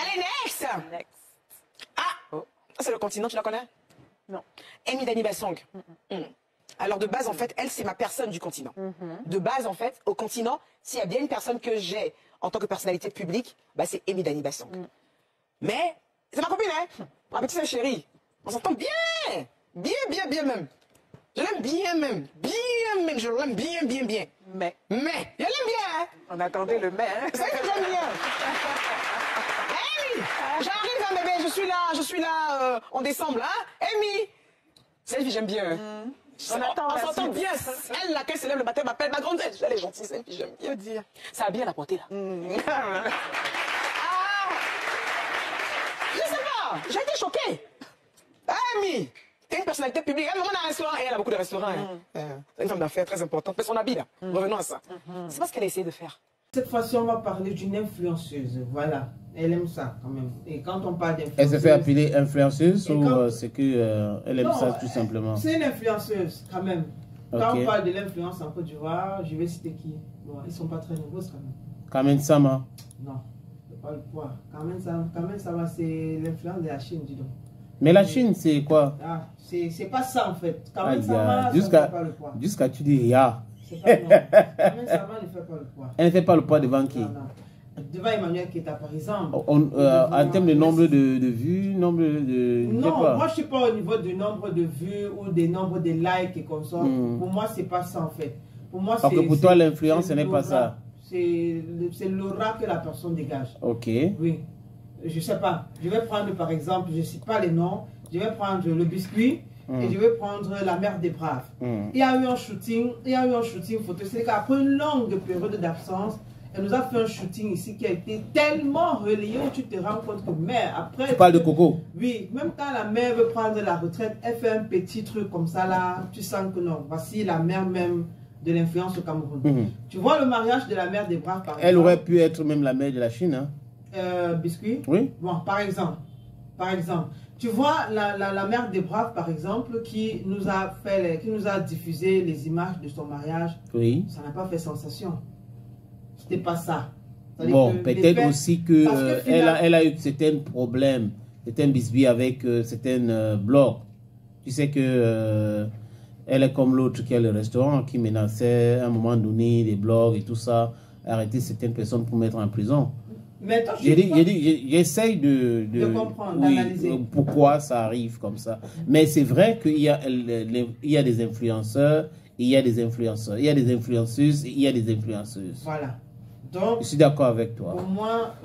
Allez, next. Next. Ah, Oh. c'est le continent, tu la connais? Non. Amy Dani Bassong. Alors de base, en fait, elle, c'est ma personne du continent. De base, en fait, au continent, s'il y a bien une personne que j'ai en tant que personnalité publique, bah, c'est Amy Dani Bassong. Mais, c'est ma copine, hein? Ma petite sœur chérie. On s'entend bien. Bien, bien, bien même. Je l'aime bien même. Bien même. Je l'aime bien, bien, bien. Mais. Mais, je l'aime bien, hein? On attendait le mais. Hein? C'est vrai que j'aime bien. Amy, j'arrive, hein, bébé. Je suis là en décembre, hein? Amy. Selfie, j'aime bien. On attend On la s'entend suite. bien. Elle, laquelle se lève le matin, m'appelle ma grande. Elle est gentille, Selfie, j'aime bien. Faut dire. Ça a bien la portée, là. Ah, je sais pas. J'ai été choquée. Amy, t'es une personnalité publique. Elle me demande un restaurant. Et elle a beaucoup de restaurants. Hein. C'est une femme d'affaires très importante. Mais son habit, là. Revenons à ça. C'est pas ce qu'elle a essayé de faire. Cette fois-ci, on va parler d'une influenceuse. Voilà. Elle aime ça quand même. Et quand on parle d'influenceuse... Elle se fait appeler influenceuse Et ou quand- c'est que elle aime Non, ça tout simplement? C'est une influenceuse quand même. Quand Ok. on parle de l'influence en Côte d'Ivoire, je vais citer qui? Bon, ils sont pas très nombreux quand même. Carmen Sama. Non, c'est pas le poids. Quand même, ça va, c'est l'influence de la Chine, dis donc. Mais la Chine, c'est quoi? Ah, c'est pas ça en fait. Quand Aïe, même, ça va, ça ne jusqu'à fait pas le poids. tu dis ya. C'est pas non. Quand même, ça va, ne fait pas le poids. Elle ne fait pas le poids devant qui? Non, non. Devant Emmanuel Keita, par exemple. En termes de nombre de vues, nombre de... je sais Non, pas. moi je ne suis pas au niveau du nombre de vues ou des nombres de likes et comme ça. Pour moi, c'est pas ça en fait. Pour moi, Parce que pour toi, l'influence, ce c'est n'est pas l'aura. ça. C'est l'aura que la personne dégage. Ok. Oui. Je sais pas. Je vais prendre par exemple, je ne cite pas les noms, je vais prendre le biscuit et je vais prendre la mère des braves. Il y a eu un shooting, photo. C'est qu'après une longue période d'absence, elle nous a fait un shooting ici qui a été tellement relayé où tu te rends compte que mère, après... Tu parles de Coco? Oui, même quand la mère veut prendre la retraite, elle fait un petit truc comme ça là, tu sens que non, voici la mère même de l'influence au Cameroun. Tu vois le mariage de la mère des braves par exemple. Elle aurait pu être même la mère de la Chine, hein? Biscuit. Oui. Bon, par exemple, tu vois la mère des braves par exemple qui nous a diffusé les images de son mariage. Oui. Ça n'a pas fait sensation. C'était pas ça. Bon, peut-être aussi que, elle a eu certains problèmes, certains bisbis avec certains blogs. Tu sais que elle est comme l'autre qui a le restaurant qui menaçait à un moment donné les blogs et tout ça, arrêter certaines personnes pour mettre en prison. Mais toi, j'essaye de comprendre, oui, d'analyser. Pourquoi ça arrive comme ça. Mais c'est vrai qu'il y a des influenceurs, il y a des influenceurs, il y a des influenceuses, il y a des influenceuses. Voilà. Donc, je suis d'accord avec toi. Pour moi,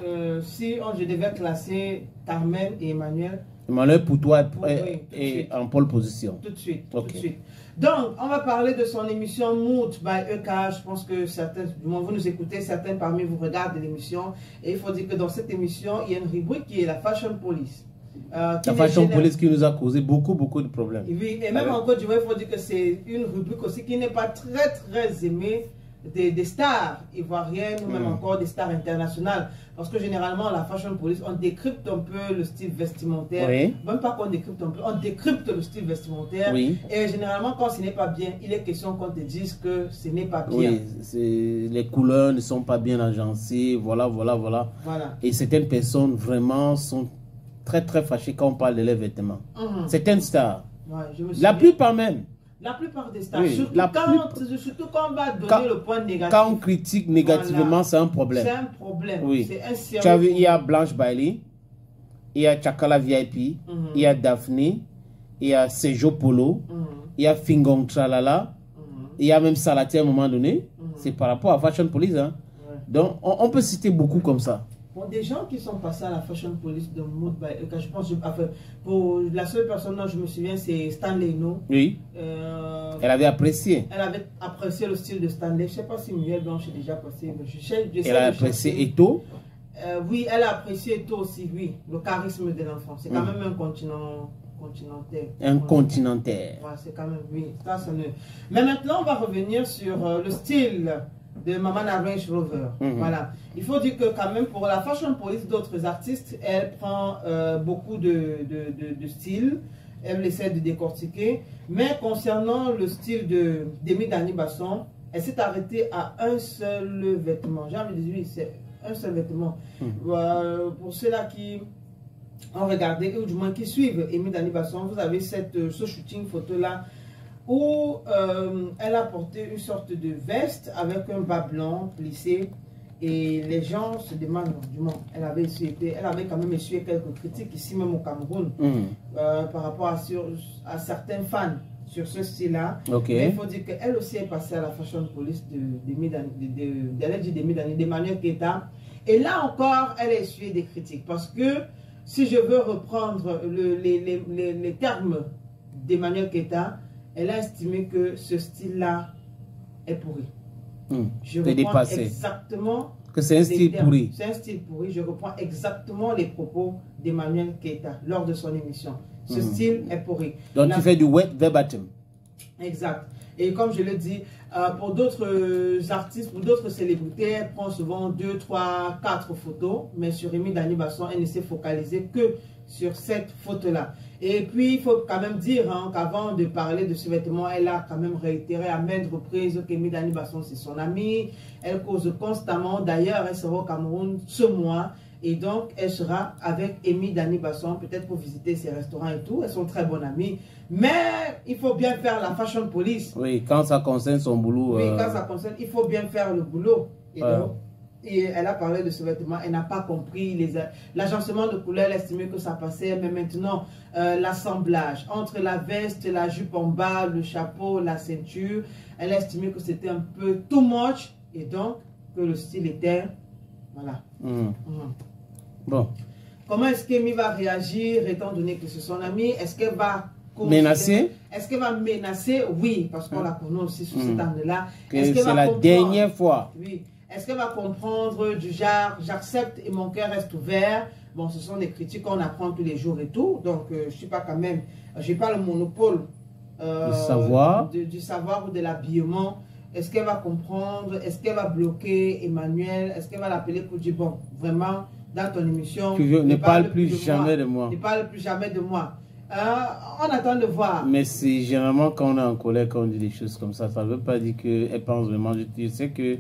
si je devais classer Carmen et Emmanuel... Emmanuel, pour toi, est en pole position. Tout de suite, Okay. tout de suite. Donc, on va parler de son émission Mood by EK. Je pense que certains, vous nous écoutez, certains parmi vous regardent l'émission. Et il faut dire que dans cette émission, il y a une rubrique qui est la Fashion Police. La Fashion Police qui nous a causé beaucoup de problèmes. Oui, et même en Côte d'Ivoire, il faut dire que c'est une rubrique aussi qui n'est pas très aimée des stars ivoiriennes ou même encore des stars internationales. Parce que généralement, la Fashion Police, on décrypte un peu le style vestimentaire. Oui. Même pas qu'on décrypte un peu, on décrypte le style vestimentaire. Oui. Et généralement, quand ce n'est pas bien, il est question qu'on te dise que ce n'est pas bien. Oui, les couleurs ne sont pas bien agencées, voilà. Et certaines personnes vraiment sont très fâchées quand on parle de leurs vêtements. Certaines stars. Ouais, la plupart même. La plupart des stars, Oui, surtout quand on va donner le point négatif. Quand on critique négativement, voilà. C'est un problème. C'est un problème. Oui. C'est un sérieux tu as vu, il y a Blanche Bailey, il y a Chakala VIP, il y a Daphné, il y a Sejo Polo, il y a Fingong Tralala, il y a même Salaté à un moment donné. C'est par rapport à Fashion Police. Hein. Ouais. Donc, on peut citer beaucoup comme ça. Bon, des gens qui sont passés à la Fashion Police de Mood by EK, je pense, pour la seule personne dont je me souviens, c'est Stanley No. Oui. Elle avait apprécié. Elle avait apprécié le style de Stanley. Je ne sais pas si Muriel Blanche est déjà passée. Elle a apprécié Eto. Oui, elle a apprécié Eto aussi, oui. Le charisme de l'enfant. C'est quand même un continentaire. Un continentaire. Ouais, c'est quand même, oui. Ça, mais maintenant, on va revenir sur le style de Maman Range Rover. Voilà. Il faut dire que quand même pour la Fashion Police d'autres artistes, elle prend beaucoup de styles. Elle essaie de décortiquer. Mais concernant le style d'Amy Dani Bassong, elle s'est arrêtée à un seul vêtement. J'ai envie de dire, c'est Un seul vêtement. Pour ceux-là qui ont regardé, ou du moins qui suivent Amy Dani Basson, vous avez ce shooting photo-là où elle a porté une sorte de veste avec un bas blanc plissé. Et les gens se demandent, du moins, elle avait quand même essuyé quelques critiques ici même au Cameroun par rapport à certains fans sur ce style-là. Mais il faut dire qu'elle aussi est passée à la fashion police d'Emmanuel Keita. Et là encore, elle a essuyé des critiques. Parce que si je veux reprendre les termes d'Emmanuel Keita, elle a estimé que ce style-là est pourri. Je reprends exactement que c'est un style pourri. C'est un style pourri. Je reprends exactement les propos d'Emmanuel Keita lors de son émission. Ce style est pourri. Donc tu fais du wet verbatim. Exact. Et comme je le dis, pour d'autres artistes, pour d'autres célébrités, elle prend souvent 2, 3, 4 photos. Mais sur Amy Dani Basson, elle ne s'est focalisée que sur cette photo-là. Et puis, il faut quand même dire qu'avant de parler de ce vêtement, elle a quand même réitéré à maintes reprises qu'Amy Dani Basson, c'est son amie. Elle cause constamment. D'ailleurs, elle sera au Cameroun ce mois. Et donc, elle sera avec Amy Dani Basson, peut-être pour visiter ses restaurants et tout. Elles sont très bonnes amies. Mais il faut bien faire la fashion police. Oui, quand ça concerne son boulot. Oui, quand ça concerne, il faut bien faire le boulot. Et donc, et elle a parlé de ce vêtement, elle n'a pas compris l'agencement de couleurs, elle a estimé que ça passait, mais maintenant, l'assemblage entre la veste, la jupe en bas, le chapeau, la ceinture, elle a estimé que c'était un peu too much, et donc que le style était, voilà. Bon. Comment est-ce qu'Amy va réagir, étant donné que c'est son amie? Est-ce qu'elle va menacer? Est-ce qu'elle va menacer? Oui, parce qu'on la connaît aussi sous cet angle-là. C'est la dernière fois. Oui. Est-ce qu'elle va comprendre du genre, j'accepte et mon cœur reste ouvert? Bon, ce sont des critiques qu'on apprend tous les jours et tout. Donc, je ne suis pas quand même, je n'ai pas le monopole du savoir ou de l'habillement. Est-ce qu'elle va comprendre? Est-ce qu'elle va bloquer Emmanuel? Est-ce qu'elle va l'appeler pour dire, bon, vraiment, dans ton émission, ne parle plus jamais de moi. Ne parle plus jamais de moi. On attend de voir. Mais c'est généralement quand on est en colère, quand on dit des choses comme ça ne veut pas dire qu'elle pense vraiment. Je sais que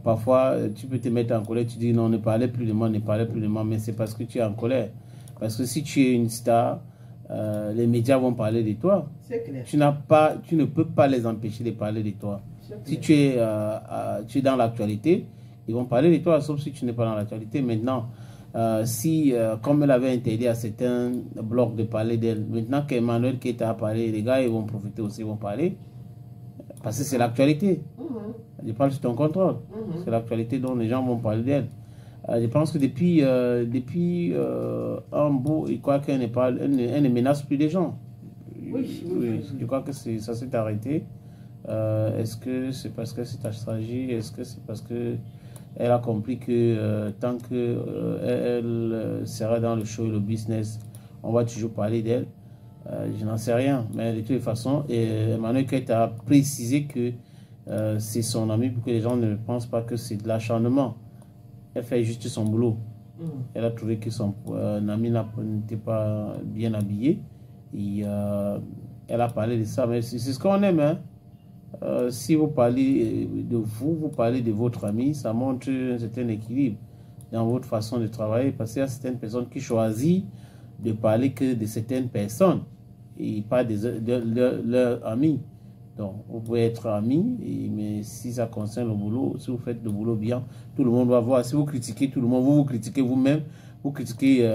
parfois, tu peux te mettre en colère, tu dis non, ne parlez plus de moi, ne parlez plus de moi, mais c'est parce que tu es en colère. Parce que si tu es une star, les médias vont parler de toi. C'est clair. Tu ne peux pas les empêcher de parler de toi. Si tu es dans l'actualité, ils vont parler de toi, sauf si tu n'es pas dans l'actualité. Maintenant, comme elle avait interdit à certains blogs de parler d'elle, maintenant qu'Emmanuel Keita a parlé, les gars, ils vont profiter aussi, ils vont parler. Parce que c'est l'actualité. Je parle sur ton contrôle. C'est l'actualité dont les gens vont parler d'elle. Je pense que depuis un bout, je crois qu'elle ne menace plus les gens. Oui. Je crois que ça s'est arrêté. Est-ce que c'est parce que c'est ta stratégie? Est-ce que c'est parce que elle a compris que tant qu'elle sera dans le show et le business, on va toujours parler d'elle? Je n'en sais rien. Mais de toutes les façons, Emmanuel Keita a précisé que c'est son ami pour que les gens ne pensent pas que c'est de l'acharnement. Elle fait juste son boulot. Elle a trouvé que son ami n'était pas bien habillé. Et elle a parlé de ça. Mais c'est ce qu'on aime. Hein? Si vous parlez de vous, vous parlez de votre ami, ça montre un certain équilibre dans votre façon de travailler. Parce qu'il y a certaines personnes qui choisissent de parler que de certaines personnes et pas de leurs amis. Donc, vous pouvez être amis, mais si ça concerne le boulot, si vous faites le boulot bien, tout le monde va voir. Si vous critiquez tout le monde, vous critiquez vous-même, vous critiquez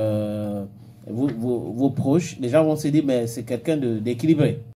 vos proches, les gens vont se dire, mais c'est quelqu'un d'équilibré.